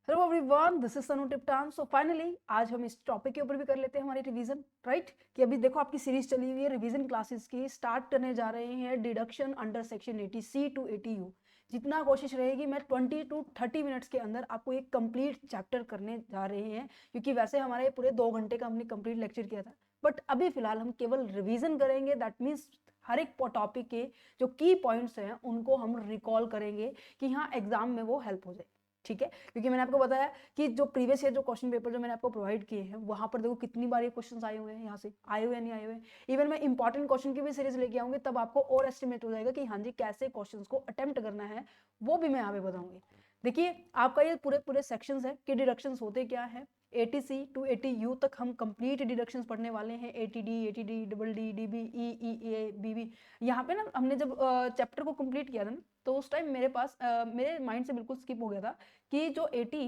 Hello everyone, this is सनु टिप्टान। So finally आज हम इस टॉपिक के ऊपर भी कर लेते हैं हमारी रिवीजन, राइट। कि अभी देखो आपकी सीरीज चली हुई है रिवीजन क्लासेस की, स्टार्ट करने जा रहे हैं deduction under section 80C to 80U। जितना कोशिश रहेगी मैं 20 to 30 मिनट्स के अंदर आपको एक कंप्लीट चैप्टर करने जा रहे हैं, क्योंकि वैसे हमारे पूरे 2 घंटे का हमने कंप्लीट लेक्चर किया था, बट अभी फिलहाल हम केवल रिवीजन करेंगे। दैट मीन्स हर एक टॉपिक के जो की पॉइंट्स हैं उनको हम रिकॉल करेंगे कि हाँ एग्जाम में वो हेल्प हो जाए, ठीक है। क्योंकि मैंने आपको बताया कि जो प्रीवियस ईयर जो क्वेश्चन पेपर जो मैंने आपको प्रोवाइड किए हैं वहां पर देखो कितनी बार ये क्वेश्चंस आए हुए हैं, यहाँ से आए हुए नहीं आए हुए। इवन मैं इंपॉर्टेंट क्वेश्चन की भी सीरीज लेके आऊंगी, तब आपको और एस्टिमेट हो जाएगा कि हाँ जी कैसे क्वेश्चंस को अटेम्प्ट करना है, वो भी मैं यहाँ पे बताऊंगी। देखिए आपका ये पूरे पूरे सेक्शंस है कि डिडक्शंस होते क्या है। 80C टू 80U तक हम कंप्लीट डिडक्शंस पढ़ने वाले हैं। 80D, 80D, double D, DB, E, BB. यहाँ पे ना हमने जब चैप्टर को कंप्लीट किया था ना, तो उस टाइम मेरे पास मेरे माइंड से बिल्कुल स्किप हो गया था कि जो 80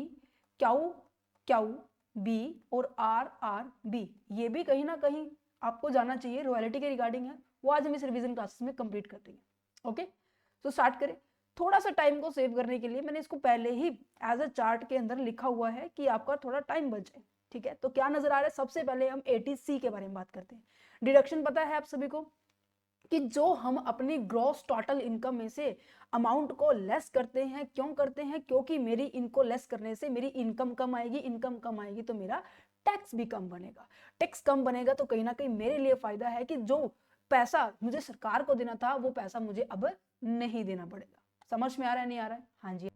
क्याऊ क्याऊ बी और आर बी, ये भी कहीं ना कहीं आपको जाना चाहिए, रॉयल्टी के रिगार्डिंग है। वो आज हम इस रिवीजन क्लासेस में कंप्लीट कर देंगे। ओके, तो स्टार्ट करें। थोड़ा सा टाइम को सेव करने के लिए मैंने इसको पहले ही एज अ चार्ट के अंदर लिखा हुआ है कि आपका थोड़ा टाइम बच जाए, ठीक है। तो क्या नजर आ रहा है, सबसे पहले हम 80C के बारे में बात करते हैं। डिडक्शन पता है आप सभी को कि जो हम अपनी ग्रॉस टोटल इनकम में से अमाउंट को लेस करते हैं, क्यों करते हैं? क्योंकि मेरी इनको लेस करने से मेरी इनकम कम आएगी, इनकम कम आएगी तो मेरा टैक्स भी कम बनेगा। टैक्स कम बनेगा तो कहीं ना कहीं मेरे लिए फायदा है कि जो पैसा मुझे सरकार को देना था वो पैसा मुझे अब नहीं देना पड़ेगा। समझ में आ रहा है, नहीं आ रहा है? हाँ जी,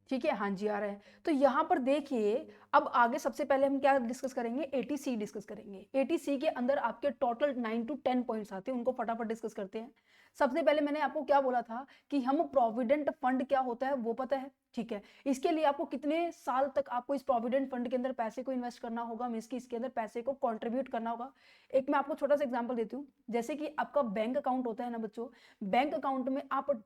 ठीक है, हाँ जी आ रहा है। तो यहाँ पर देखिए, अब आगे सबसे पहले हम क्या डिस्कस करेंगे, 80C डिस्कस करेंगे। 80C के अंदर आपके टोटल 9 to 10 पॉइंट्स आते हैं, उनको फटाफट डिस्कस करते हैं। सबसे पहले मैंने आपको क्या बोला था कि हम प्रोविडेंट फंड क्या होता है वो पता है, ठीक है। इसके लिए आपको कितने साल तक आपको इस प्रोविडेंट फंड के अंदर पैसे को इन्वेस्ट करना होगा, मीन्स की इसके अंदर पैसे को कॉन्ट्रीब्यूट करना होगा। एक मैं आपको छोटा सा एग्जाम्पल देती हूँ। जैसे कि आपका बैंक अकाउंट होता है ना बच्चों, बैंक अकाउंट में आप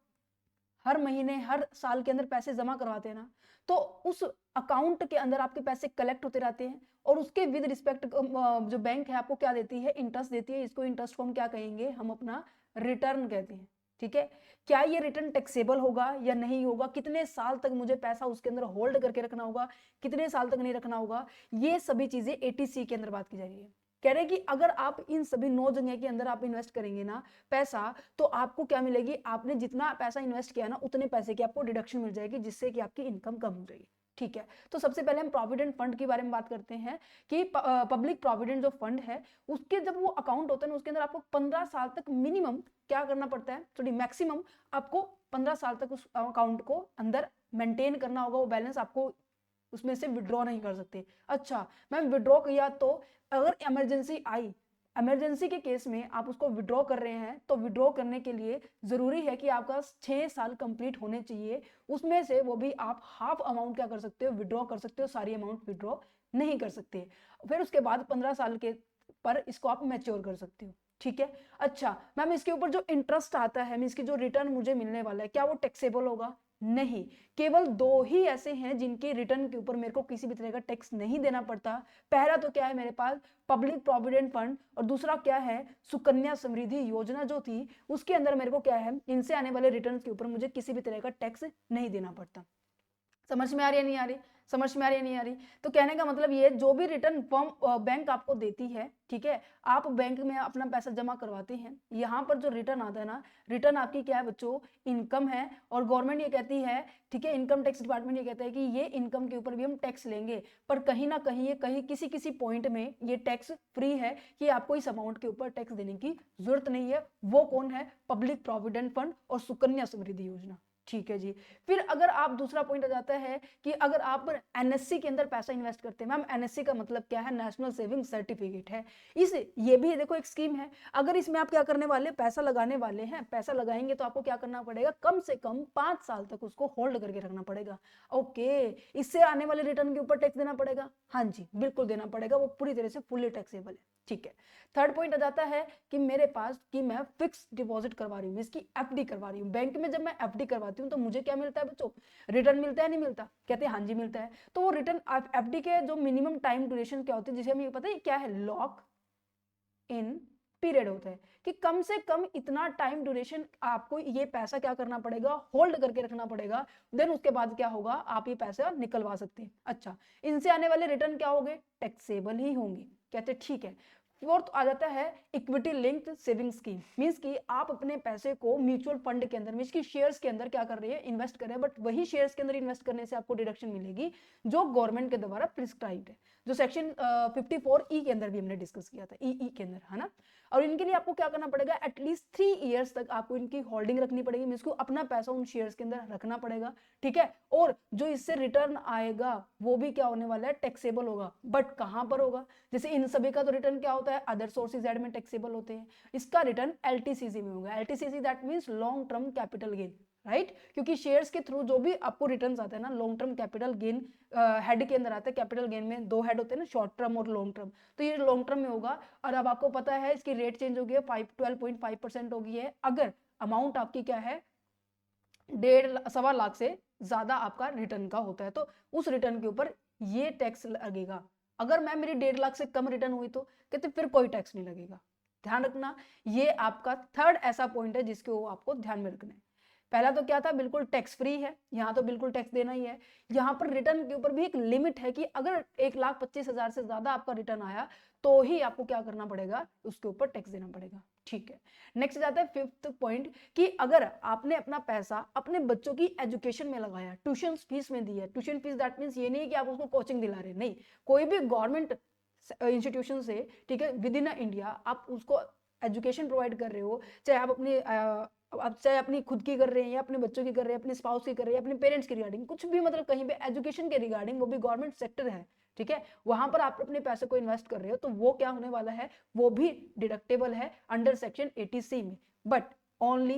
हर महीने हर साल के अंदर पैसे जमा करवाते हैं ना, तो उस अकाउंट के अंदर आपके पैसे कलेक्ट होते रहते हैं और उसके विद रिस्पेक्ट जो बैंक है आपको क्या देती है, इंटरेस्ट देती है। इसको इंटरेस्ट को हम क्या कहेंगे, हम अपना रिटर्न कहते हैं, ठीक है। क्या ये रिटर्न टैक्सेबल होगा या नहीं होगा, कितने साल तक मुझे पैसा उसके अंदर होल्ड करके रखना होगा, कितने साल तक नहीं रखना होगा, ये सभी चीजें 80C के अंदर बात की जा रही है। कह रहे हैं कि अगर आप इन सभी 9 जगह के अंदर आप इन्वेस्ट करेंगे ना पैसा, तो आपको क्या मिलेगी, आपने जितना पैसा इन्वेस्ट किया ना उतने पैसे की आपको डिडक्शन मिल जाएगी, जिससे कि आपकी इनकम कम हो जाएगी, ठीक है। तो सबसे पहले हम प्रोविडेंट फंड के बारे में बात करते हैं कि पब्लिक प्रोविडेंट जो फंड है उसके जब वो अकाउंट होता है ना, उसके अंदर आपको 15 साल तक मिनिमम क्या करना पड़ता है, सॉरी मैक्सिमम आपको 15 साल तक उस अकाउंट को अंदर मेंटेन करना होगा। वो बैलेंस आपको उसमें से विड्रॉ नहीं कर सकते। अच्छा मैम विड्रॉ किया तो अगर इमरजेंसी आई, इमरजेंसी के केस में आप उसको विड्रॉ कर रहे हैं, तो विड्रॉ करने के लिए जरूरी है कि आपका 6 साल कंप्लीट होने चाहिए। उसमें से वो भी आप हाफ अमाउंट क्या कर सकते हो, विड्रॉ कर सकते हो, सारी अमाउंट विड्रॉ नहीं कर सकते। फिर उसके बाद 15 साल के पर इसको आप मैच्योर कर सकते हो, ठीक है। अच्छा मैम इसके ऊपर जो इंटरेस्ट आता है, इसकी जो रिटर्न मुझे मिलने वाला है, क्या वो टैक्सेबल होगा? नहीं। केवल 2 ही ऐसे हैं जिनके रिटर्न के ऊपर मेरे को किसी भी तरह का टैक्स नहीं देना पड़ता। पहला तो क्या है मेरे पास, पब्लिक प्रोविडेंट फंड, और दूसरा क्या है, सुकन्या समृद्धि योजना जो थी उसके अंदर मेरे को क्या है, इनसे आने वाले रिटर्न के ऊपर मुझे किसी भी तरह का टैक्स नहीं देना पड़ता। समझ में आ रही है, नहीं आ रही? समझ में आ रही है, नहीं आ रही? तो कहने का मतलब ये, जो भी रिटर्न फॉर्म बैंक आपको देती है, ठीक है, आप बैंक में अपना पैसा जमा करवाते हैं, यहाँ पर जो रिटर्न आता है ना, रिटर्न आपकी क्या है बच्चों, इनकम है। और गवर्नमेंट ये कहती है, ठीक है, इनकम टैक्स डिपार्टमेंट ये कहता है कि ये इनकम के ऊपर भी हम टैक्स लेंगे, पर कहीं ना कहीं ये कहीं किसी किसी पॉइंट में ये टैक्स फ्री है कि आपको इस अमाउंट के ऊपर टैक्स देने की जरूरत नहीं है। वो कौन है, पब्लिक प्रोविडेंट फंड और सुकन्या समृद्धि योजना, ठीक है जी। फिर अगर आप दूसरा पॉइंट आ जाता है कि अगर आप एनएससी के अंदर पैसा इन्वेस्ट करते हैं, मैम एनएससी का मतलब क्या है, नेशनल सेविंग सर्टिफिकेट है। इस ये भी देखो एक स्कीम है। अगर इसमें आप क्या करने वाले, पैसा लगाने वाले हैं, पैसा लगाएंगे तो आपको क्या करना पड़ेगा, कम से कम 5 साल तक उसको होल्ड करके रखना पड़ेगा। ओके, इससे आने वाले रिटर्न के ऊपर टैक्स देना पड़ेगा, हाँ जी बिल्कुल देना पड़ेगा, वो पूरी तरह से फुल्ली टैक्सेबल है, ठीक है। थर्ड पॉइंट आ जाता है कि मेरे पास कि मैं फिक्स डिपॉजिट करवा रही हूँ, इसकी एफडी करवा रही हूँ बैंक में। जब मैं एफडी करवाती हूँ तो मुझे क्या मिलता है बच्चों, रिटर्न मिलता है, नहीं मिलता? कहते हैं हाँ जी मिलता है। तो वो रिटर्न एफडी के जो मिनिमम टाइम ड्यूरेशन क्या होती है, जिसे हमें पता है क्या है, लॉक इन पीरियड होता है कि कम से कम इतना टाइम ड्यूरेशन आपको ये पैसा क्या करना पड़ेगा, होल्ड करके रखना पड़ेगा, देन उसके बाद क्या होगा, आप ये पैसा निकलवा सकते हैं। अच्छा, इनसे आने वाले रिटर्न क्या होंगे, टैक्सेबल ही होंगे। कहते हैं ठीक है। फोर्थ आ जाता है equity linked saving scheme, means कि आप अपने पैसे को म्यूचुअल फंड के अंदर, मींस कि शेयर्स के अंदर क्या कर रहे हैं, इन्वेस्ट कर रहे हैं, बट वही शेयर्स के अंदर इन्वेस्ट करने से आपको डिडक्शन मिलेगी जो गवर्नमेंट के द्वारा प्रिस्क्राइब्ड है, जो सेक्शन 54E के अंदर भी हमने डिस्कस किया था, ई के अंदर, है ना। और इनके लिए आपको क्या करना पड़ेगा, एटलीस्ट 3 ईयर्स तक आपको इनकी होल्डिंग रखनी पड़ेगी, मींस को अपना पैसा उन शेयर्स के अंदर रखना पड़ेगा, ठीक है। और जो इससे रिटर्न आएगा वो भी क्या होने वाला है, टैक्सेबल होगा। बट कहां पर होगा, जैसे इन सभी का तो रिटर्न क्या होता है, अदर सोर्सेज एड में टैक्सेबल होते हैं, इसका रिटर्न LTCC में होगा। LTCC that means long term capital gain, right, क्योंकि शेयर्स के थ्रू जो भी आपको रिटर्न्स आते हैं ना, long term capital gain head के अंदर आता है। कैपिटल गेन में 2 हेड होते हैं ना, शॉर्ट टर्म और लॉन्ग टर्म, तो ये लॉन्ग टर्म में होगा। और अब आपको पता है इसकी रेट चेंज हो गई है, 12.5% हो गई है, अगर अमाउंट आपकी क्या है, 1.5 लाख से ज्यादा आपका रिटर्न का होता है, तो उस रिटर्न के ऊपर ये टैक्स लगेगा। अगर मैं मेरी 1.5 लाख से कम रिटर्न हुई तो कहते फिर कोई टैक्स नहीं लगेगा। ध्यान रखना, ये आपका थर्ड ऐसा पॉइंट है जिसको आपको ध्यान में रखना है। पहला तो क्या था, बिल्कुल टैक्स फ्री है, यहाँ तो बिल्कुल टैक्स देना ही है। यहाँ पर रिटर्न के ऊपर भी एक लिमिट है कि अगर 1,25,000 से ज्यादा आपका रिटर्न आया तो ही आपको क्या करना पड़ेगा, उसके ऊपर टैक्स देना पड़ेगा, ठीक है। नेक्स्ट जाता है फिफ्थ पॉइंट कि अगर आपने अपना पैसा अपने बच्चों की एजुकेशन में लगाया, ट्यूशन फीस में दी है, ट्यूशन फीस दैट मीन्स ये नहीं कि आप उसको कोचिंग दिला रहे, नहीं, कोई भी गवर्नमेंट इंस्टीट्यूशन से, ठीक है, विद इन इंडिया आप उसको एजुकेशन प्रोवाइड कर रहे हो, चाहे आप अपनी आप चाहे अपनी खुद की कर रहे हैं या अपने बच्चों की कर रहे हैं, अपने स्पाउस की कर रहे हैं, अपने पेरेंट्स की रिगार्डिंग, कुछ भी मतलब कहीं पे एजुकेशन के रिगार्डिंग, वो भी गवर्नमेंट सेक्टर है, ठीक है, वहां पर आप अपने पैसे को इन्वेस्ट कर रहे हो, तो वो क्या होने वाला है, वो भी डिडक्टेबल है अंडर सेक्शन 80C में। But only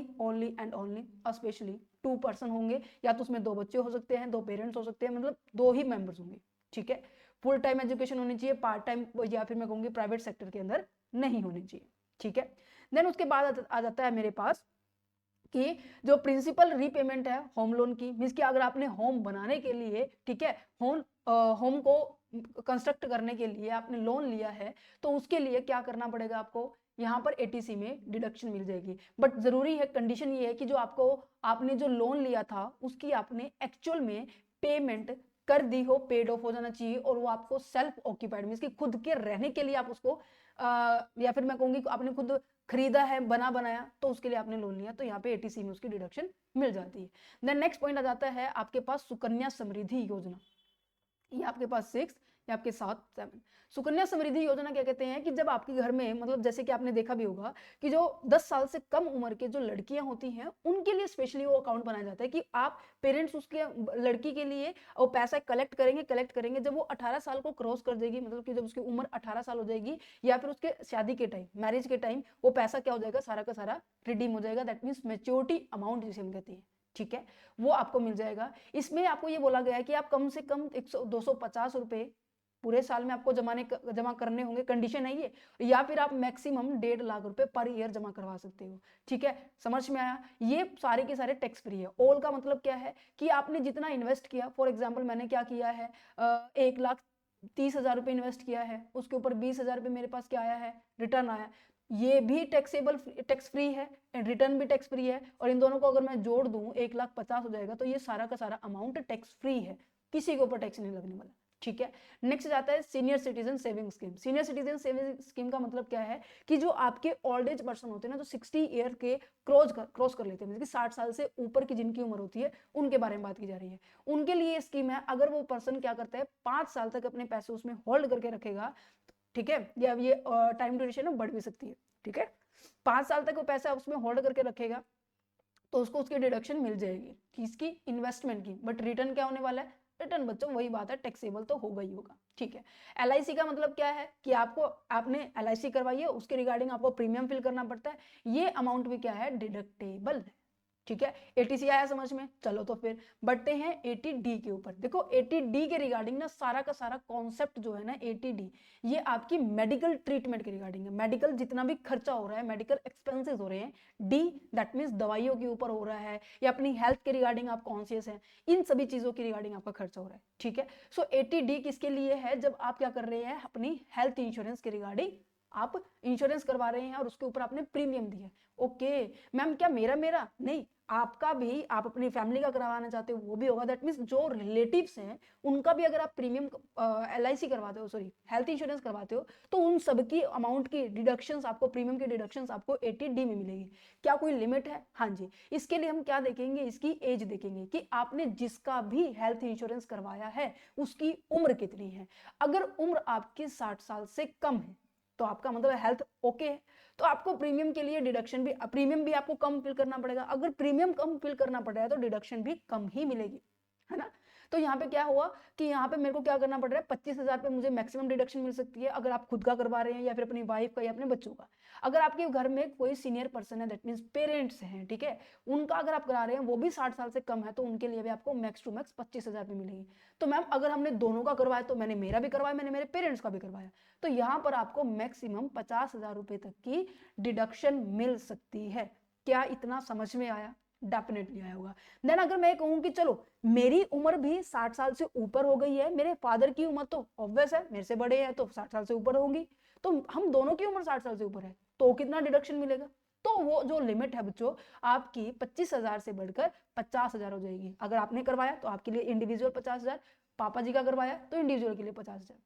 and only specially 2 person होंगे, या तो उसमें 2 बच्चे हो सकते हैं, 2 पेरेंट्स हो सकते हैं, मतलब 2 ही मेंबर्स होंगे, ठीक है। फुल टाइम एजुकेशन होनी चाहिए, पार्ट टाइम या फिर मैं कहूंगी प्राइवेट सेक्टर के अंदर नहीं होनी चाहिए, ठीक है। देन उसके बाद आ जाता है मेरे पास कि जो प्रिंसिपल रीपेमेंट है होम लोन की, मींस कि अगर आपने होम बनाने के लिए, ठीक है, होम को कंस्ट्रक्ट करने के लिए आपने लोन लिया है, तो उसके लिए क्या करना पड़ेगा आपको, यहाँ पर 80C में डिडक्शन मिल जाएगी। बट जरूरी है, कंडीशन ये है कि जो आपने जो लोन लिया था उसकी आपने एक्चुअल में पेमेंट कर दी हो, पेड ऑफ हो जाना चाहिए, और वो आपको सेल्फ ऑक्यूपाइड मींस कि खुद के रहने के लिए आप उसको या फिर मैं कहूंगी आपने खुद खरीदा है, बनाया, तो उसके लिए आपने लोन लिया, तो यहाँ पे 80C में उसकी डिडक्शन मिल जाती है। देन नेक्स्ट पॉइंट आ जाता है आपके पास सुकन्या समृद्धि योजना, ये आपके पास 6 या आपके 7 सुकन्या समृद्धि योजना क्या कहते हैं कि जब आपके घर में, मतलब जैसे कि आपने देखा भी होगा कि जो 10 साल से कम उम्र के जो लड़कियां होती हैं उनके लिए स्पेशली वो अकाउंट बनाया जाता है कि आप पेरेंट्स उसके लड़की के लिए वो पैसा कलेक्ट करेंगे, जब वो 18 साल को क्रॉस कर देगी, मतलब कि जब उसकी उम्र 18 साल हो जाएगी या फिर उसके शादी के टाइम, मैरिज के टाइम, वो पैसा क्या हो जाएगा, सारा का सारा रिडीम हो जाएगा, दैट मीन्स मेच्योरिटी अमाउंट जिसे हम कहते हैं, ठीक है, वो आपको मिल जाएगा। इसमें आपको ये बोला गया है कि आप कम से कम 250 रुपए पूरे साल में आपको जमा करने होंगे, कंडीशन है ये, या फिर आप मैक्सिमम 1.5 लाख रुपए पर ईयर जमा करवा सकते हो, ठीक है। समझ में आया, ये सारे के सारे टैक्स फ्री है। ऑल का मतलब क्या है कि आपने जितना इन्वेस्ट किया, फॉर एग्जाम्पल मैंने क्या किया है, 1,30,000 रुपए इन्वेस्ट किया है, उसके ऊपर 20,000 रुपए मेरे पास क्या आया है, रिटर्न आया, ये भी टैक्स फ्री है, रिटर्न भी टैक्स फ्री है, और इन दोनों को अगर मैं जोड़ दूं 1,50,000 हो जाएगा, तो ये सारा का सारा अमाउंट टैक्स फ्री है, किसी के ऊपर टैक्स नहीं लगने वाला, ठीक है। नेक्स्ट जाता है senior citizen saving scheme. Senior citizen saving scheme का मतलब क्या है कि जो आपके ओल्ड एज पर्सन होते हैं ना, जो 60 ईयर के क्रॉस कर लेते हैं, मतलब कि 60 साल से ऊपर की जिनकी उम्र होती है, उनके बारे में बात की जा रही है, उनके लिए स्कीम है। अगर वो पर्सन क्या करता है, 5 साल तक अपने पैसे उसमें होल्ड करके रखेगा, ठीक है, या ये टाइम ड्यूरेशन है बढ़ भी सकती है, ठीक है, 5 साल तक वो पैसा उसमें होल्ड करके रखेगा तो उसको उसकी डिडक्शन मिल जाएगी, किसकी, इन्वेस्टमेंट की। बट रिटर्न क्या होने वाला है, रिटर्न बच्चों वही बात है, टैक्सेबल तो होगा ही होगा, ठीक है। LIC का मतलब क्या है कि आपने LIC करवाई है, उसके रिगार्डिंग आपको प्रीमियम फिल करना पड़ता है, ये अमाउंट भी क्या है, डिडक्टेबल है, ठीक है। 80C आया समझ में, चलो तो फिर बढ़ते हैं 80D के ऊपर। देखो 80D के रिगार्डिंग ना सारा का सारा कॉन्सेप्ट जो है ना 80D, ये आपकी मेडिकल ट्रीटमेंट के रिगार्डिंग है, मेडिकल जितना भी खर्चा हो रहा है, मेडिकल एक्सपेंसेस हो रहे हैं, डी दैट मीन्स दवाइयों के ऊपर हो रहा है, या अपनी हेल्थ के रिगार्डिंग आप कॉन्शियस हैं, इन सभी चीजों की रिगार्डिंग आपका खर्चा हो रहा है, ठीक है। सो 80D किसके लिए है, जब आप क्या कर रहे हैं, अपनी हेल्थ इंश्योरेंस के रिगार्डिंग आप इंश्योरेंस करवा रहे हैं और उसके ऊपर आपने प्रीमियम दिया। ओके मैम, क्या मेरा मेरा नहीं, आपका भी, आप अपनी फैमिली का करवाना चाहते हो वो भी होगा। दैट मीन्स जो रिलेटिव्स हैं उनका भी अगर आप प्रीमियम LIC करवाते हो, सॉरी हेल्थ इंश्योरेंस करवाते हो, तो उन सबकी अमाउंट की डिडक्शंस आपको, प्रीमियम की डिडक्शंस आपको 80D में मिलेगी। क्या कोई लिमिट है? हाँ जी। इसके लिए हम क्या देखेंगे, इसकी एज देखेंगे कि आपने जिसका भी हेल्थ इंश्योरेंस करवाया है उसकी उम्र कितनी है। अगर उम्र आपकी 60 साल से कम है तो आपका मतलब हेल्थ ओके है, तो आपको प्रीमियम के लिए डिडक्शन भी, प्रीमियम भी आपको कम फिल करना पड़ेगा। अगर प्रीमियम कम फिल करना पड़ रहा है तो डिडक्शन भी कम ही मिलेगी, है ना। तो यहाँ पे क्या हुआ कि यहाँ पे मेरे को क्या करना पड़ रहा है, 25,000 पे मुझे मैक्सिमम डिडक्शन मिल सकती है अगर आप खुद का करवा रहे हैं या फिर अपनी वाइफ का या अपने बच्चों का। अगर आपके घर में कोई सीनियर पर्सन है, दैट मीन्स पेरेंट्स हैं, ठीक है, उनका अगर आप करा रहे हैं वो भी 60 साल से कम है, तो उनके लिए भी आपको मैक्स टू मैक्स 25,000 पे मिलेगी। तो मैम अगर हमने दोनों का करवाया, तो मैंने मेरा भी करवाया, मैंने मेरे पेरेंट्स का भी करवाया, तो यहाँ पर आपको मैक्सिमम 50,000 रुपए तक की डिडक्शन मिल सकती है। क्या इतना समझ में आया? डेफिनेटली आया होगा। देन अगर मैं कहूं कि चलो मेरी उम्र भी 60 साल से ऊपर हो गई है, मेरे फादर की उम्र तो ऑब्वियस है, मेरे से बड़े हैं तो 60 साल से ऊपर होगी, तो हम दोनों की उम्र 60 साल से ऊपर है, तो कितना डिडक्शन मिलेगा? तो वो जो लिमिट है बच्चों आपकी 25,000 से बढ़कर 50,000 हो जाएगी। अगर आपने करवाया तो आपके लिए इंडिविजुअल 50,000, पापा जी का करवाया तो इंडिविजुअल के लिए 50,000,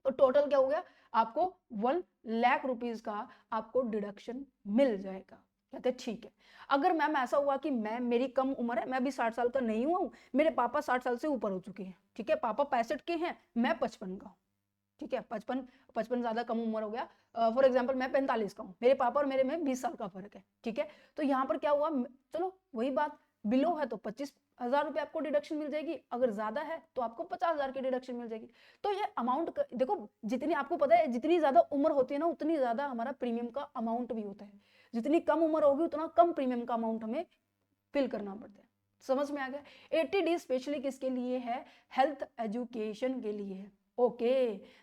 तो टोटल क्या हो गया, आपको 1,00,000 रुपीज का आपको डिडक्शन मिल जाएगा। कहते ठीक है। अगर मैम ऐसा हुआ कि मैम मेरी कम उम्र है, मैं अभी 60 साल का नहीं हुआ हूं, मेरे पापा 60 साल से ऊपर हो चुके हैं, ठीक है, पापा 65 के हैं, मैं 55 का हूँ, ठीक है, 55 ज्यादा कम उम्र हो गया। फॉर एग्जाम्पल मैं 45 का हूँ, मेरे पापा और मेरे में 20 साल का फर्क है, ठीक है। तो यहाँ पर क्या हुआ, चलो वही बात, बिलो है तो 25,000 रुपये आपको डिडक्शन मिल जाएगी, अगर ज्यादा है तो आपको 50,000 की डिडक्शन मिल जाएगी। तो ये अमाउंट देखो, जितनी आपको पता है जितनी ज्यादा उम्र होती है ना उतनी ज्यादा हमारा प्रीमियम का अमाउंट भी होता है, जितनी कम उम्र होगी उतना कम प्रीमियम का अमाउंट हमें फिल करना पड़ता है। समझ में आ गया? 80D स्पेशली किसके लिए है? हेल्थ एजुकेशन के लिए है। ओके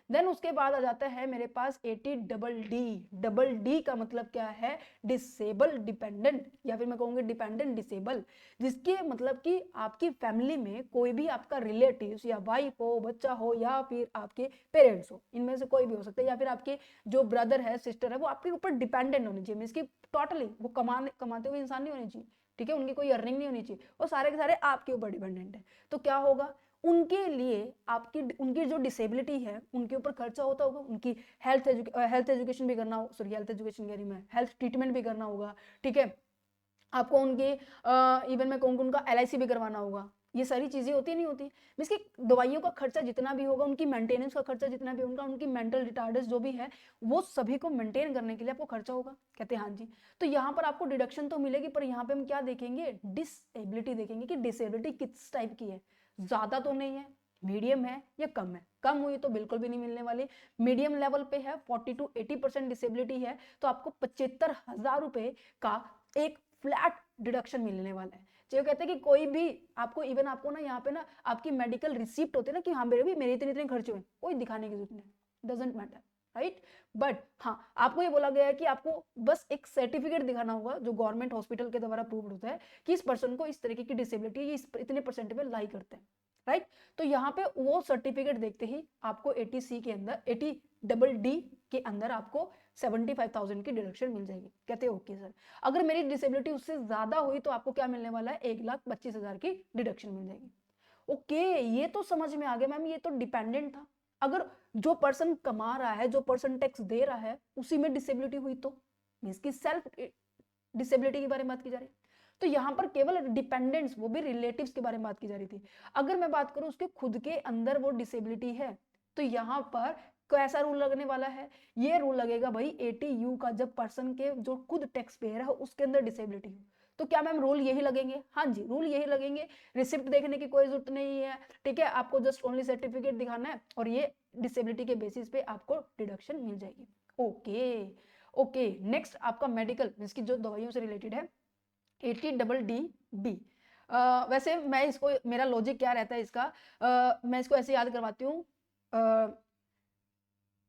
देन उसके बाद आ जाता है मेरे पास 80DD। डबल डी का मतलब क्या है? डिसेबल डिपेंडेंट, या फिर मैं कहूंगी डिपेंडेंट डिसेबल, जिसके मतलब कि आपकी फैमिली में कोई भी आपका रिलेटिव्स या वाइफ हो, बच्चा हो, या फिर आपके पेरेंट्स हो, इनमें से कोई भी हो सकता है, या फिर आपके जो ब्रदर है, सिस्टर है, वो आपके ऊपर डिपेंडेंट होनी चाहिए, मींस की टोटली वो कमाते हुए इंसान नहीं होने चाहिए, ठीक है, उनकी कोई अर्निंग नहीं होनी चाहिए, वो सारे के सारे आपके ऊपर डिपेंडेंट है। तो क्या होगा, उनके लिए आपकी उनकी जो डिसेबिलिटी है उनके ऊपर खर्चा होता होगा, उनकी हेल्थ एजुकेशन भी करना, सॉरी हेल्थ एजुकेशन कह रही मैं, हेल्थ ट्रीटमेंट भी करना होगा, ठीक है, आपको उनके इवन मैं कहूँगा उनका LIC भी करवाना होगा। ये सारी चीजें होती नहीं होती, मींस की दवाइयों का खर्चा जितना भी होगा, उनकी मेंटेनेंस का खर्चा जितना भी होगा, उनकी मेंटल रिटार्डेंस जो भी है, वो सभी को मेंटेन करने के लिए आपको खर्चा होगा। कहते हैं हाँ जी। तो यहाँ पर आपको डिडक्शन तो मिलेगी, पर यहाँ पे हम क्या देखेंगे, डिसेबिलिटी देखेंगे कि डिसेबिलिटी किस टाइप की है, ज्यादा तो नहीं है, मीडियम है या कम है। कम हुई तो बिल्कुल भी नहीं मिलने वाली, मीडियम लेवल पे है, 40 to 80% डिसेबिलिटी है, तो आपको 75,000 रुपए का एक फ्लैट डिडक्शन मिलने वाला है। जो कहते हैं कि कोई भी आपको, इवन आपको ना यहाँ पे ना आपकी मेडिकल रिसिप्ट होती है ना कि हाँ मेरे इतने इतने खर्चे हुए, कोई दिखाने की जरूरत नहीं, डजेंट मैटर, राइट। बट हाँ आपको ये बोला गया है कि आपको बस एक सर्टिफिकेट दिखाना होगा जो गवर्नमेंट हॉस्पिटल के द्वारा अप्रूव्ड होता है कि इस पर्सन को इस तरीके की डिसेबिलिटी ये इतने परसेंट में लाई करते हैं, राइट। तो यहाँ पे वो सर्टिफिकेट देखते ही आपको 80C के अंदर, 80DD के अंदर आपको 75,000 की डिडक्शन मिल जाएगी। कहते हैं ओके सर, अगर मेरी डिसेबिलिटी उससे ज्यादा हुई तो आपको क्या मिलने वाला है, 1,25,000 की डिडक्शन मिल जाएगी। ओके ये तो समझ में आ गया मैम, ये तो डिपेंडेंट था। अगर जो पर्सन कमा रहा है, जो पर्सन टैक्स दे रहा है, उसी में डिसेबिलिटी हुई तो मींस की सेल्फ डिसेबिलिटी के बारे में बात की जा रही है। तो यहाँ पर केवल डिपेंडेंट्स, वो भी रिलेटिव्स के बारे में बात की जा रही थी। अगर मैं बात करूं उसके खुद के अंदर वो डिसेबिलिटी है, तो यहाँ पर कैसा रूल लगने वाला है, ये रूल लगेगा भाई 80U का, जब पर्सन के जो खुद टैक्स पेयर है उसके अंदर डिसेबिलिटी हो। तो क्या मैम रूल यही लगेंगे? हाँ जी रूल यही लगेंगे, रिसिप्ट देखने की कोई जरूरत नहीं है, ठीक है, आपको जस्ट ओनली सर्टिफिकेट दिखाना है और ये डिसेबिलिटी के बेसिस पे आपको डिडक्शन मिल जाएगी। ओके ओके नेक्स्ट आपका मेडिकल मींस की जो दवाइयों से रिलेटेड है, 80DD। वैसे मैं इसको, मेरा लॉजिक क्या रहता है इसका, मैं इसको ऐसे याद करवाती हूँ,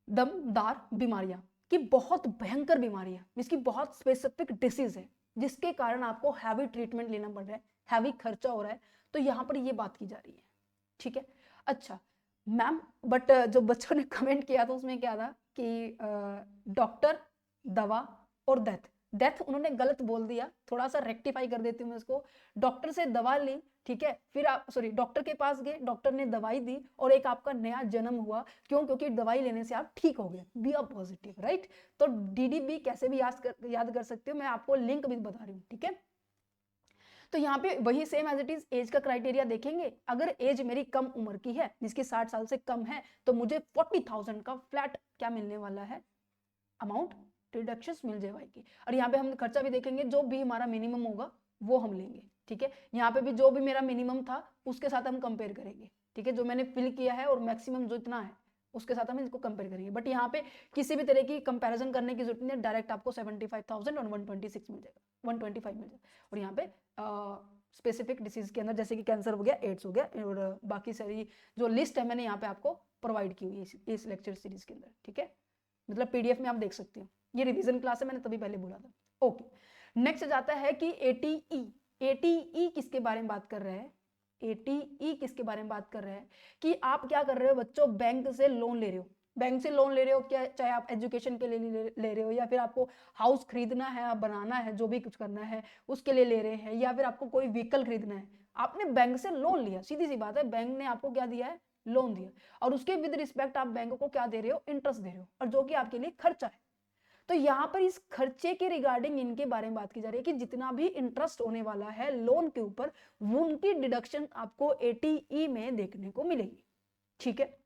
दमदार बीमारियां की बहुत भयंकर बीमारी है, इसकी बहुत स्पेसिफिक डिसीज है जिसके कारण आपको हैवी ट्रीटमेंट लेना पड़ रहा है, हैवी खर्चा हो रहा है, तो यहाँ पर ये बात की जा रही है, ठीक है। अच्छा मैम बट जो बच्चों ने कमेंट किया था उसमें क्या था, कि डॉक्टर, दवा और डेथ। डेथ उन्होंने गलत बोल दिया, थोड़ा सा रेक्टिफाई कर देती हूँ इसको। डॉक्टर से दवा ली, ठीक है, फिर आप डॉक्टर के पास गए, डॉक्टर ने दवाई दी और एक आपका नया जन्म हुआ। क्यों? क्योंकि दवाई लेने से आप ठीक हो गए। Be are positive, right. तो DDB कैसे भी याद कर सकते हो, मैं आपको लिंक भी बता रही हूँ, ठीक है। तो यहाँ पे वही same as it is age का क्राइटेरिया देखेंगे। अगर एज मेरी कम उम्र की है, जिसकी 60 साल से कम है, तो मुझे 40,000 का फ्लैट क्या मिलने वाला है, अमाउंट डिडक्शंस मिल जाएगी। और यहाँ पे हम खर्चा भी देखेंगे, जो भी हमारा मिनिमम होगा वो हम लेंगे, ठीक है। यहाँ पे भी जो भी मेरा मिनिमम था उसके साथ हम कंपेयर करेंगे, ठीक है। जो मैंने फिल किया है और मैक्सिमम जो इतना है उसके साथ हम इसको कंपेयर करेंगे। बट यहाँ पे किसी भी तरह की कंपैरिजन करने की जरूरत नहीं है, डायरेक्ट आपको 75,000 और 126 मिल जाएगा, 125 मिल जाएगा। और यहाँ पे स्पेसिफिक डिसीज के अंदर जैसे कि कैंसर हो गया, एड्स हो गया और बाकी सारी जो लिस्ट है मैंने यहाँ पे आपको प्रोवाइड की हुई है इस लेक्चर सीरीज के अंदर, ठीक है। मतलब PDF में आप देख सकते हो। ये रिवीजन क्लास है, मैंने तभी पहले बोला था। ओके, नेक्स्ट जाता है कि ATE। ATE किसके बारे में बात कर रहे हैं? ATE किसके बारे में बात कर रहे हैं कि आप क्या कर रहे हो बच्चों, बैंक से लोन ले रहे हो। बैंक से लोन ले रहे हो, क्या चाहे आप एजुकेशन के लिए ले रहे हो, या फिर आपको हाउस खरीदना है, आप बनाना है, जो भी कुछ करना है उसके लिए ले रहे हैं, या फिर आपको कोई व्हीकल खरीदना है, आपने बैंक से लोन लिया। सीधी सी बात है, बैंक ने आपको क्या दिया है, लोन दिया, और उसके विद रिस्पेक्ट आप बैंक को क्या दे रहे हो, इंटरेस्ट दे रहे हो, और जो कि आपके लिए खर्चा है। तो यहाँ पर इस खर्चे के रिगार्डिंग इनके बारे में बात की जा रही है कि जितना भी इंटरेस्ट होने वाला है लोन के ऊपर, वो उनकी डिडक्शन आपको ATE में देखने को मिलेगी, ठीक है।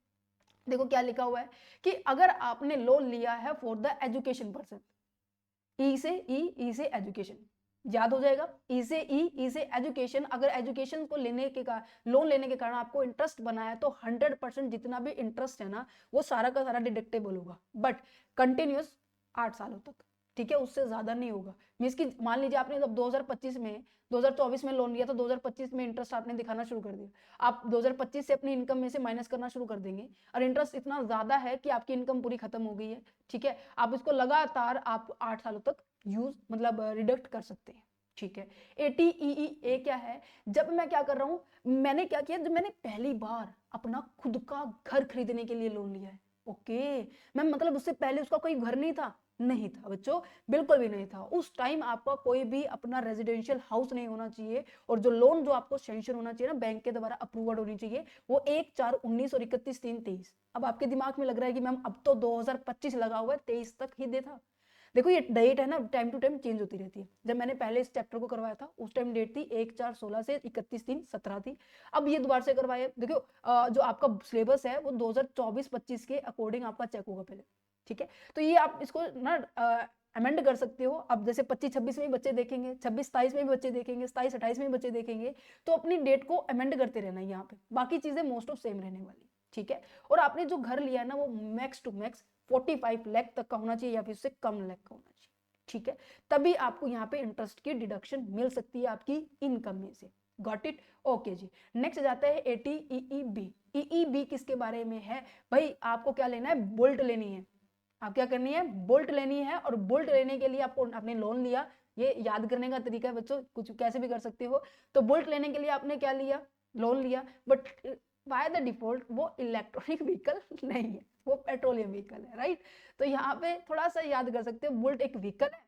देखो क्या लिखा हुआ है कि अगर आपने लोन लिया है फॉर द एजुकेशन पर्सन, ई से एजुकेशन, याद हो जाएगा, ई से एजुकेशन। अगर एजुकेशन को लेने के लोन लेने के कारण आपको इंटरेस्ट बनाया तो 100% जितना भी इंटरेस्ट है ना वो सारा का सारा डिडक्टेबल होगा, बट कंटिन्यूस 8 सालों तक, ठीक है, उससे ज्यादा नहीं होगा। मींस कि मान लीजिए आपने जब 2024 में लोन लिया तो 2025 में इंटरेस्ट आपने दिखाना शुरू कर दिया, आप 2025 से अपनी इनकम में से माइनस करना शुरू कर देंगे, और इंटरेस्ट इतना ज्यादा है कि आपकी इनकम पूरी खत्म हो गई है, ठीक है। आप इसको लगातार आप 8 सालों तक यूज मतलब रिडक्ट कर सकते हैं, ठीक है। ATEE क्या है? जब मैं क्या कर रहा हूं, मैंने क्या किया, जब मैंने पहली बार अपना खुद का घर खरीदने के लिए लोन लिया है, ओके, मैं मतलब उससे पहले उसका कोई घर नहीं था, नहीं था बच्चों, बिल्कुल भी नहीं था। उस टाइम आपका कोई भी अपना रेजिडेंशियल हाउस नहीं होना चाहिए, और जो लोन जो आपको सैंक्शन होना चाहिए ना बैंक के द्वारा अप्रूवड होनी चाहिए, वो 1/4/19 और 31/3/23। अब आपके दिमाग में लग रहा है कि मैम अब तो 2025 लगा हुआ है, 23 तक ही देता। देखो ये डेट है ना, टाइम टू टाइम चेंज होती रहती है। जब मैंने पहले इस चैप्टर को करवाया था उस टाइम डेट थी 1/4/16 से 31/3/17 थी। अब ये दोबारा से करवाया, देखो जो आपका सिलेबस है वो 2024-25 के अकॉर्डिंग आपका चेक होगा पहले, ठीक है। तो ये आप इसको ना अमेंड कर सकते हो। अब जैसे 25-26 में भी बच्चे देखेंगे, 26-27 में भी बच्चे देखेंगे, 27-28 में भी बच्चे देखेंगे, तो अपनी डेट को अमेंड करते रहना है यहाँ पे, बाकी चीजें मोस्ट ऑफ सेम रहने वाली, ठीक है। और आपने जो घर लिया है ना वो मैक्स टू मैक्स 45 लाख तक का होना चाहिए, या फिर उससे कम लाख का होना चाहिए, ठीक है। तभी आपको यहाँ पे इंटरेस्ट की डिडक्शन मिल सकती है आपकी इनकम में से। Got it? Okay ji. Next जाता है ATEEB। EEB किसके बारे में है भाई? आपको क्या लेना है, बोल्ट लेनी है। आप क्या करनी है, बोल्ट लेनी है, और बोल्ट लेने के लिए आपको आपने लोन लिया। ये याद करने का तरीका है बच्चों, कुछ कैसे भी कर सकते हो। तो बोल्ट लेने के लिए आपने क्या लिया, लोन लिया, बट बाय द डिफॉल्ट वो इलेक्ट्रॉनिक व्हीकल नहीं है, वो पेट्रोलियम व्हीकल है, राइट। तो यहाँ पे थोड़ा सा याद कर सकते हो, बुलेट एक व्हीकल है,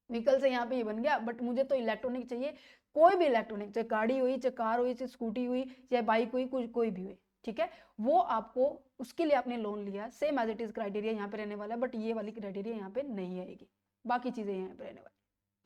व्हीकल से यहाँ पे ये बन गया, बट मुझे तो इलेक्ट्रॉनिक चाहिए, कोई भी इलेक्ट्रॉनिक, चाहे गाड़ी हुई, चाहे कार हुई, चाहे स्कूटी हुई, चाहे बाइक हुई, कोई भी हुई, ठीक है, वो आपको उसके लिए आपने लोन लिया, same as it is criteria यहाँ पे रहने वाला है, बट ये वाली क्राइटेरिया यहाँ पे नहीं आएगी, बाकी चीजें यहाँ पे रहने वाली,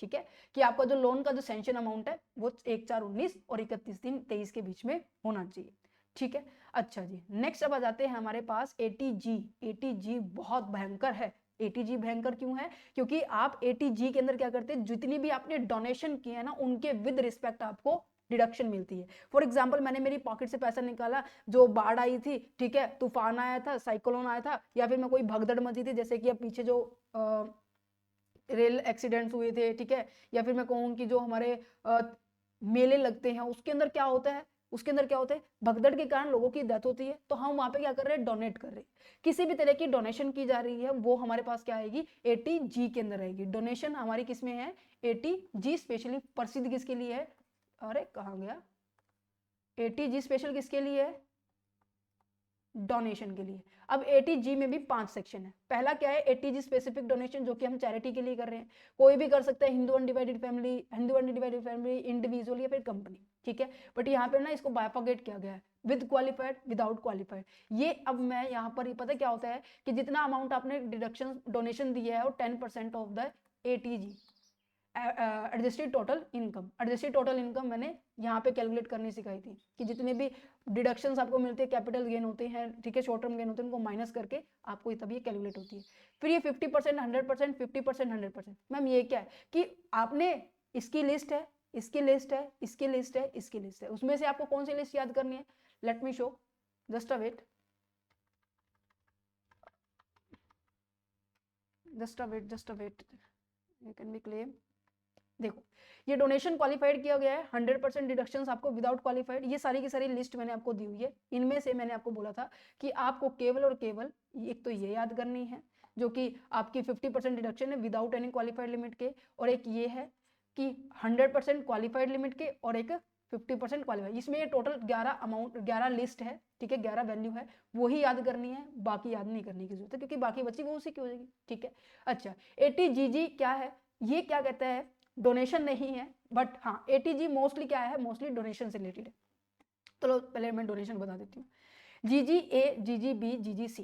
ठीक है। कि आपका जो लोन का जो सैंक्शन अमाउंट है वो 1/4/19 और 31/3/23 के बीच में होना चाहिए, ठीक है। अच्छा जी, नेक्स्ट अब आ जाते हैं हमारे पास ATG। ATG बहुत भयंकर है। ATG भयंकर क्यों है? क्योंकि आप ATG के अंदर क्या करते हैं, जितनी भी आपने डोनेशन किए हैं ना उनके विद रिस्पेक्ट आपको डिडक्शन मिलती है। फॉर एग्जाम्पल मैंने मेरी पॉकेट से पैसा निकाला, जो बाढ़ आई थी, ठीक है, तूफान आया था, साइक्लोन आया था, या फिर मैं कोई भगदड़ मची थी, जैसे कि अब पीछे जो रेल एक्सीडेंट्स हुए थे, ठीक है, या फिर मैं कहूँ कि जो हमारे मेले लगते हैं उसके अंदर क्या होता है, उसके अंदर क्या होता है, भगदड़ के कारण लोगों की डेथ होती है, तो हम वहां पे क्या कर रहे हैं, डोनेट कर रहे हैं। किसी भी तरह की डोनेशन की जा रही है वो हमारे पास क्या आएगी, ATG के अंदर आएगी। डोनेशन हमारी किस में है, ATG स्पेशली प्रसिद्ध किसके लिए है, अरे कहाँ गया, ATG स्पेशल किसके लिए है, डोनेशन के लिए। अब ATG में भी 5 सेक्शन है। पहला क्या है, ATG स्पेसिफिक डोनेशन, जो कि हम चैरिटी के लिए कर रहे हैं, कोई भी कर सकता है, हिंदू अनडिवाइडेड फैमिली, इंडिविजुअल या फिर कंपनी, ठीक है। बट यहाँ पे ना इसको बाइफरकेट किया गया है, विद क्वालिफाइड, विदाउट क्वालिफाइड। ये अब मैं यहाँ पर पता क्या होता है कि जितना अमाउंट आपने डिडक्शन डोनेशन दिया है वो 10% of the ATG, adjusted total income. Adjusted total income मैंने यहाँ पे कैलकुलेट करनी सिखाई थी कि जितने भी डिडक्शंस आपको मिलते हैं, कैपिटल गेन होते हैं, ठीक है, शॉर्ट टर्म गेन होते हैं, उनको माइनस करके आपको तब ये कैलकुलेट होती है। फिर ये 50%, 100%, 50%, 100%। मैम ये क्या है कि आपने इसकी लिस्ट है, इसकी लिस्ट है, इसकी लिस्ट है, इसकी लिस्ट है, उसमें से आपको कौन सी लिस्ट याद करनी है? Let me show, just a wait, just a wait, just a wait, you can be claim. देखो ये डोनेशन क्वालिफाइड किया गया है, 100% डिडक्शंस आपको विदाउट क्वालिफाइड, ये सारी की सारी लिस्ट मैंने आपको दी हुई है। इनमें से मैंने आपको बोला था कि आपको केवल और केवल एक तो ये याद करनी है जो कि आपकी 50% डिडक्शन है विदाउट एनी क्वालिफाइड लिमिट के, और एक ये है कि 100% क्वालिफाइड लिमिट के, और एक 50% क्वालिफाइड। इसमें ये टोटल 11 लिस्ट है, ठीक है, 11 वैल्यू है, वही याद करनी है, बाकी याद नहीं करने की जरूरत है, क्योंकि बाकी बची वो उसी की हो जाएगी, ठीक है। अच्छा, ATGG क्या है? ये क्या कहता है? डोनेशन नहीं है, बट हाँ ATG मोस्टली क्या है, मोस्टली डोनेशन से रिलेटेड है। चलो पहले मैं डोनेशन बता देती हूँ। GGA, GGB, GGC,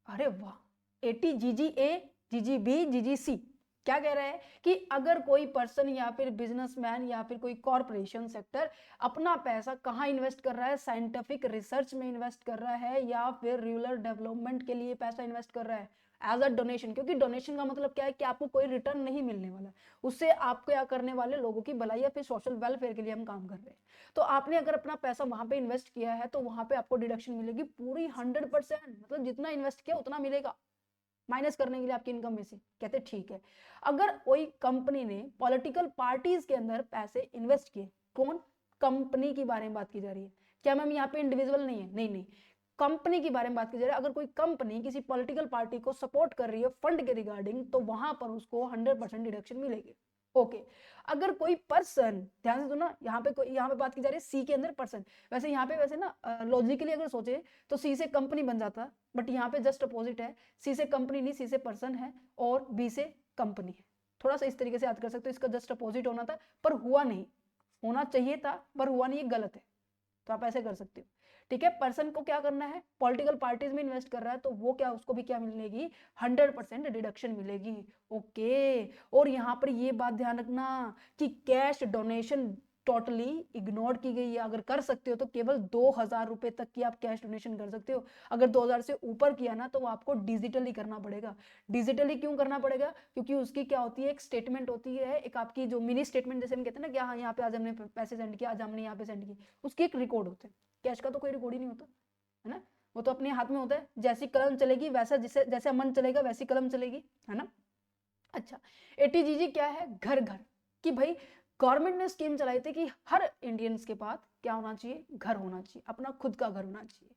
अरे वाह, ATGGA, GGB, GGC क्या कह रहा है कि अगर कोई पर्सन या फिर बिजनेसमैन या फिर कोई कॉर्पोरेशन सेक्टर अपना पैसा कहाँ इन्वेस्ट कर रहा है, साइंटिफिक रिसर्च में इन्वेस्ट कर रहा है या फिर रूरल डेवलपमेंट के लिए पैसा इन्वेस्ट कर रहा है एज अ डोनेशन, क्योंकि डोनेशन का मतलब क्या है कि आपको कोई रिटर्न नहीं मिलने वाला, उससे आपको क्या करने वाले लोगों की भलाई या फिर सोशल वेलफेयर के लिए हम काम कर रहे हैं। तो आपने अगर अपना पैसा वहां पे इन्वेस्ट किया है तो वहां पे आपको डिडक्शन मिलेगी पूरी 100%, मतलब जितना इन्वेस्ट किया उतना मिलेगा, माइनस करने के लिए आपकी इनकम में से। कहते ठीक है, अगर कोई कंपनी ने पॉलिटिकल पार्टीज के अंदर पैसे इन्वेस्ट किए, कौन? कंपनी की बारे में बात की जा रही है, क्या मैम यहाँ पे इंडिविजुअल नहीं है? नहीं नहीं, कंपनी के बारे में बात की जा रही है। अगर कोई कंपनी किसी पॉलिटिकल पार्टी को सपोर्ट कर रही है फंड के रिगार्डिंग, तो वहां पर उसको 100% डिडक्शन मिलेगी। ओके, अगर कोई पर्सन, ध्यान से सुनो, यहाँ पे बात की जा रही है सी के अंदर पर्सन। वैसे यहाँ पे वैसे ना लॉजिकली अगर सोचे तो सी से कंपनी बन जाता, बट यहाँ पे जस्ट अपोजिट है, सी से कंपनी नहीं, सी से पर्सन है और बी से कंपनी है। थोड़ा सा इस तरीके से याद कर सकते हो, इसका जस्ट अपोजिट होना था पर हुआ नहीं, होना चाहिए था पर हुआ नहीं, ये गलत है, तो आप ऐसे कर सकते हो, ठीक है। पर्सन को क्या करना है, पॉलिटिकल पार्टीज में इन्वेस्ट कर रहा है, तो वो क्या, उसको भी क्या मिलेगी, 100% डिडक्शन मिलेगी। ओके, और यहाँ पर ये बात ध्यान रखना कि कैश डोनेशन टोटली इग्नोर की गई है। अगर कर सकते हो तो केवल 2000 रुपए तक की आप कैश डोनेशन कर सकते हो, अगर 2000 से ऊपर किया ना तो आपको डिजिटली करना पड़ेगा। डिजिटली क्यों करना पड़ेगा? क्योंकि उसकी क्या होती है, एक स्टेटमेंट होती है, एक आपकी जो मिनी स्टेटमेंट जैसे हम कहते हैं ना कि हाँ यहाँ पे आज हमने पैसे सेंड किया, आज हमने यहाँ पे सेंड किए, उसकी एक रिकॉर्ड होता है। कैश का तो कोई रिकॉर्ड ही नहीं होता है ना, वो तो अपने हाथ में होता है, जैसी कलम चलेगी वैसा, जिसे जैसे मन चलेगा वैसी कलम चलेगी, है ना। अच्छा, ATGG क्या है, घर घर, कि भाई गवर्नमेंट ने स्कीम चलाई थी कि हर इंडियंस के पास क्या होना चाहिए, घर होना चाहिए, अपना खुद का घर होना चाहिए,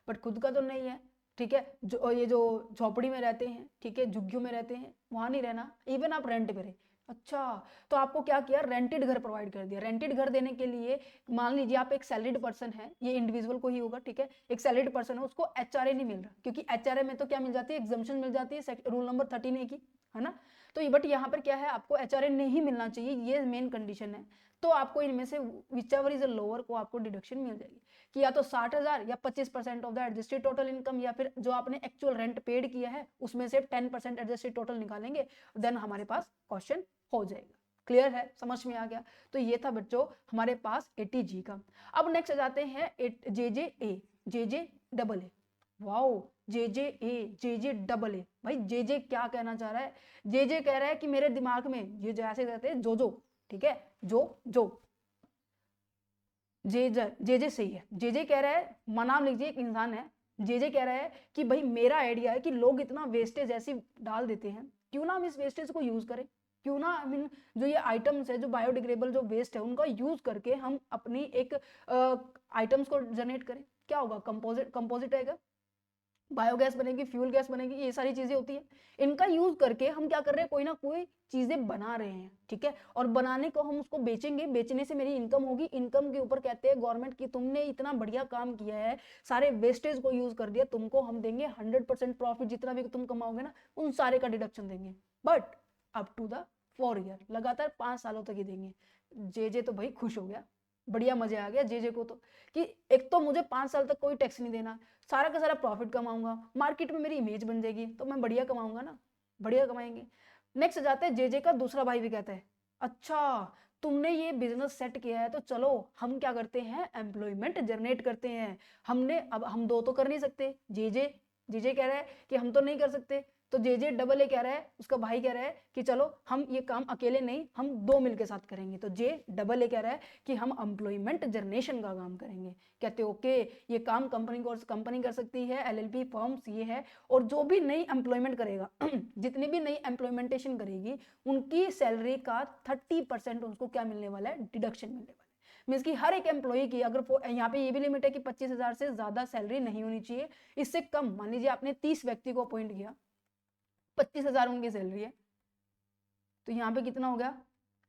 बट खुद का तो नहीं है, ठीक है। जो ये जो झोपड़ी में रहते हैं, ठीक है, झुग्गियों में रहते हैं, वहां नहीं रहना, इवन आप रेंट पे रहे। अच्छा, तो आपको क्या किया, रेंटेड घर प्रोवाइड कर दिया। रेंटेड घर देने के लिए मान लीजिए आप एक सैलरीड पर्सन है, ये इंडिविजुअल को ही होगा, ठीक है, एक सैलरीड पर्सन है, उसको HRA नहीं मिल रहा, क्योंकि HRA में तो क्या मिल जाती है, एग्जम्पशन मिल जाती है, रूल नंबर 13A की, है ना। तो बट यहाँ पर क्या है, आपको HRA नहीं मिलना चाहिए, ये मेन कंडीशन है। तो आपको इनमें से विचएवर इज लोअर को आपको डिडक्शन मिल जाएगी, कि या तो 60,000 या 25% of the adjusted total income, या फिर जो आपने एक्चुअल रेंट पेड किया है उसमें से 10% एडजस्टेड टोटल निकालेंगे, देन हमारे पास क्वेश्चन हो जाएगा। क्लियर है, समझ में आ गया? तो ये था बच्चों हमारे पास ATG का। अब नेक्स्ट जाते हैं JJA, JJAA। वाओ, JJA भाई JJ क्या कहना चाह रहा है? JJ कह रहा है कि मेरे दिमाग में ये जैसे कहते हैं जो, ठीक है, जो JJ सही है। JJ कह रहा है, नाम लीजिए, एक इंसान है, JJ कह रहा है कि भाई मेरा आइडिया है कि लोग इतना वेस्टेज ऐसी डाल देते हैं, क्यों ना हम इस वेस्टेज को यूज करें, क्यों ना आई मीन जो ये आइटम्स है, जो बायोडिग्रेडेबल जो वेस्ट है, उनका यूज करके हम अपनी एक आइटम्स को जनरेट करें। क्या होगा, कंपोजिट आएगा, बायोगैस बनेगी, फ्यूल गैस बनेगी, ये सारी चीजें होती है। इनका यूज करके हम क्या कर रहे हैं, कोई ना कोई चीजें बना रहे हैं, ठीक है। और बनाने को हम उसको बेचेंगे, बेचने से मेरी इनकम होगी, इनकम के ऊपर कहते हैं गवर्नमेंट की तुमने इतना बढ़िया काम किया है, सारे वेस्टेज को यूज कर दिया, तुमको हम देंगे 100% प्रॉफिट, जितना भी तुम कमाओगे ना उन सारे का डिडक्शन देंगे, but up to the 4 year, लगातार 5 सालों तक ही देंगे। जे तो भाई खुश हो गया, बढ़िया मजे आ गया जे को तो, कि एक तो मुझे 5 साल तक कोई टैक्स नहीं देना, सारा का सारा प्रॉफिट कमाऊंगा, मार्केट में मेरी इमेज बन जाएगी, तो मैं बढ़िया कमाऊंगा ना, बढ़िया कमाएंगे। नेक्स्ट जाते हैं जे का दूसरा भाई भी कहता है, अच्छा तुमने ये बिजनेस सेट किया है तो चलो हम क्या करते हैं, एम्प्लॉयमेंट जनरेट करते हैं। हमने अब हम दो तो कर नहीं सकते, जे कह रहा है कि हम तो नहीं कर सकते, तो जे डबल ए कह रहा है, उसका भाई कह रहा है कि चलो हम ये काम अकेले नहीं, हम दो मिलके साथ करेंगे। तो जे डबल ए कह रहा है कि हम एम्प्लॉयमेंट जनरेशन का काम करेंगे। कहते ओके, ये काम कंपनी कर सकती है, एलएलपी फर्म्स ये है, और जो भी नई एम्प्लॉयमेंट करेगा जितनी भी नई एम्प्लॉयमेंटेशन करेगी उनकी सैलरी का 30% उनको क्या मिलने वाला है, डिडक्शन मिलने वाला है। मीन्स कि हर एक एम्प्लॉय की, अगर यहाँ पे ये भी लिमिट है कि 25,000 से ज्यादा सैलरी नहीं होनी चाहिए, इससे कम, मान लीजिए आपने 30 व्यक्ति को अपॉइंट किया, 25,000 उनकी सैलरी है, तो यहाँ पे कितना हो गया,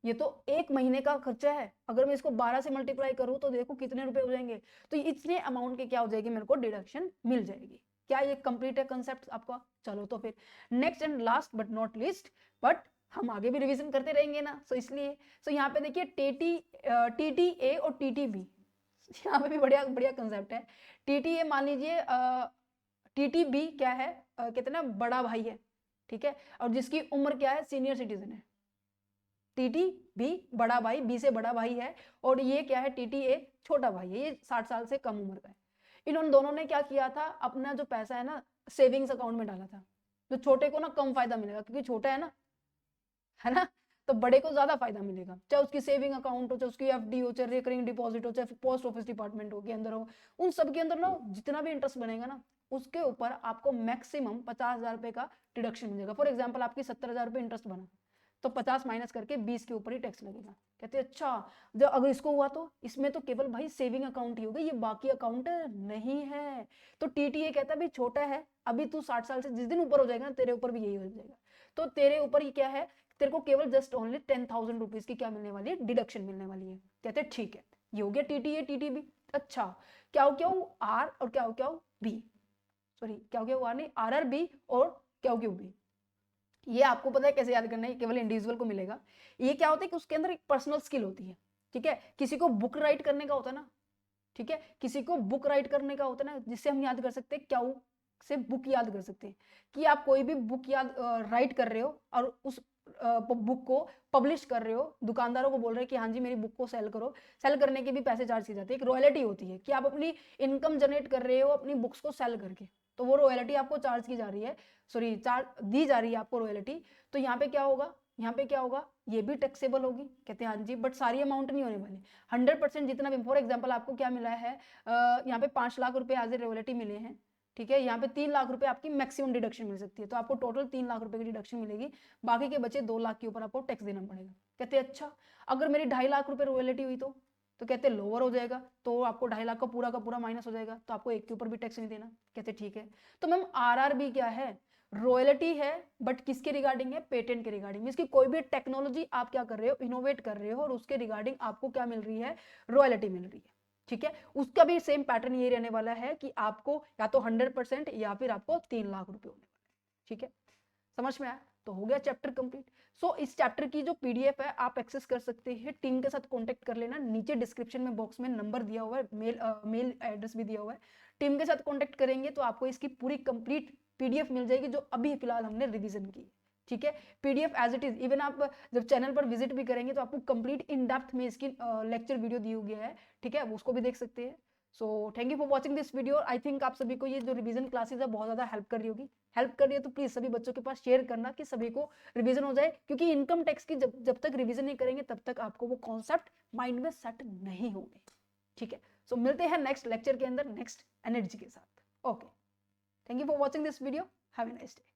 ये तो एक महीने का खर्चा है, अगर मैं इसको 12 से मल्टीप्लाई करूं तो देखो कितने रुपए हो जाएंगे, तो इतने अमाउंट के क्या हो जाएगी, मेरे को डिडक्शन मिल जाएगी। क्या ये कंप्लीट है कंसेप्ट आपका? चलो तो फिर next and last but not least, but हम आगे भी रिवीजन करते रहेंगे ना, सो इसलिए यहाँ पे देखिए TTA और TTB, यहाँ पे भी बढ़िया बढ़िया कंसेप्ट है। TTA मान लीजिए, TTB क्या है, कहते हैं ना बड़ा भाई है, ठीक है, और जिसकी उम्र क्या है, सीनियर सिटीजन है। TTB बड़ा भाई, बी से बड़ा भाई है, और ये क्या है, TTA छोटा भाई है, ये 60 साल से कम उम्र का है। इन दोनों ने क्या किया था, अपना जो पैसा है ना सेविंग्स अकाउंट में डाला था। तो छोटे को ना कम फायदा मिलेगा क्योंकि छोटा है ना, तो बड़े को ज्यादा फायदा मिलेगा, चाहे उसकी सेविंग अकाउंट हो, चाहे उसकी FD हो, चाहे रिकरिंग डिपॉजिट हो, चाहे पोस्ट ऑफिस डिपार्टमेंट हो के अंदर हो, उन सब के अंदर ना जितना भी इंटरेस्ट बनेगा ना उसके ऊपर आपको मैक्सिमम 50,000 रुपए का डिडक्शन मिलेगा। फॉर एग्जाम्पल आपकी 70,000 रुपए इंटरेस्ट बना, तो 50 माइनस करके 20 के ऊपर ही टैक्स लगेगा। कहते हैं अच्छा, जब अगर इसको हुआ तो इसमें तो केवल भाई सेविंग अकाउंट ही होगा, ये बाकी अकाउंट नहीं है। तो TTA कहता है भाई छोटा है, अभी तू 60 साल से जिस दिन ऊपर हो जाएगा ना तेरे ऊपर भी यही हो जाएगा, तो तेरे ऊपर ये क्या है, तेरे को केवल जस्ट ओनली 10,000 रुपीज की क्या मिलने वाली है, डिडक्शन मिलने वाली है। कहते हैं ठीक है, ये हो गया TTA TTB। अच्छा, क्या हो आर और क्या हो बी, सॉरी क्या हो आर नहीं, RRB और क्या हो बी। ये आपको पता है कैसे याद करना है, केवल इंडिविजुअल को मिलेगा। ये क्या होता है कि उसके अंदर एक पर्सनल स्किल होती है, ठीक है, किसी को बुक राइट करने का होता है ना, ठीक है, किसी को बुक राइट करने का होता है ना, जिससे हम याद कर सकते हैं, क्या से बुक याद कर सकते हैं, कि आप कोई भी बुक याद राइट कर रहे हो और उस बुक को पब्लिश कर रहे हो, दुकानदारों को बोल रहे हैं कि हाँ जी मेरी बुक को सेल करो, सेल करने के भी पैसे चार्ज किए जाते हैं, एक रॉयल्टी होती है कि आप अपनी इनकम जनरेट कर रहे हो अपनी बुक्स को सेल करके, तो वो रॉयल्टी आपको चार्ज की जा रही है, सॉरी चार्ज दी जा रही है आपको रॉयल्टी। तो यहाँ पे क्या होगा, यहाँ पे क्या होगा, ये भी टैक्सेबल होगी। कहते हैं हाँ जी, बट सारी अमाउंट नहीं होने वाली, 100% जितना भी, फॉर एग्जांपल आपको क्या मिला है, यहाँ पे 5 लाख रुपए एज ए रॉयल्टी मिले हैं, ठीक है, यहाँ पे 3 लाख रुपए आपकी मैक्सिमम डिडक्शन मिल सकती है, तो आपको टोटल 3 लाख रुपए की डिडक्शन मिलेगी, बाकी के बचे 2 लाख के ऊपर आपको टैक्स देना पड़ेगा। कहते हैं अच्छा, अगर मेरी 2.5 लाख रुपए रॉयल्टी हुई तो कहते हैं लोअर हो जाएगा, तो आपको 2.5 लाख का पूरा माइनस हो जाएगा, तो आपको एक के ऊपर भी टैक्स नहीं देना। कहते ठीक है, तो मैम RRB क्या है, रॉयल्टी है, बट किसके रिगार्डिंग है, पेटेंट के रिगार्डिंग, मींस कि कोई भी टेक्नोलॉजी आप क्या कर रहे हो, इनोवेट कर रहे हो, और उसके रिगार्डिंग आपको क्या मिल रही है, रॉयल्टी मिल रही है, ठीक है। उसका भी सेम पैटर्न ये रहने वाला है कि आपको या तो 100% या फिर आपको 3 लाख रुपए होने वाले, ठीक है, समझ में आया? तो हो गया चैप्टर कंप्लीट। सो इस चैप्टर की जो PDF है आप एक्सेस कर सकते हैं, टीम के साथ कांटेक्ट कर लेना, नीचे डिस्क्रिप्शन में बॉक्स में नंबर दिया हुआ है, मेल एड्रेस भी दिया हुआ है, टीम के साथ कांटेक्ट करेंगे तो आपको इसकी पूरी कंप्लीट PDF मिल जाएगी जो अभी फिलहाल हमने रिवीजन की, ठीक है, PDF as it is. Even आप जब चैनल पर विजिट भी करेंगे तो आपको कंप्लीट इन डेप्थ में इसकी लेक्चर वीडियो दी हुई है, ठीक है, उसको भी देख सकते हैं। So thank you for watching this video. I think आप सभी को ये जो रिवीजन क्लासेस है बहुत ज्यादा हेल्प कर रही होगी, हेल्प कर रही है तो प्लीज सभी बच्चों के पास शेयर करना कि सभी को रिवीजन हो जाए, क्योंकि इनकम टैक्स की जब तक रिवीजन नहीं करेंगे तब तक आपको वो कॉन्सेप्ट माइंड में सेट नहीं होंगे, ठीक है। सो मिलते हैं नेक्स्ट लेक्चर के अंदर नेक्स्ट एनर्जी के साथ। Okay, thank you for watching this video, have a nice day.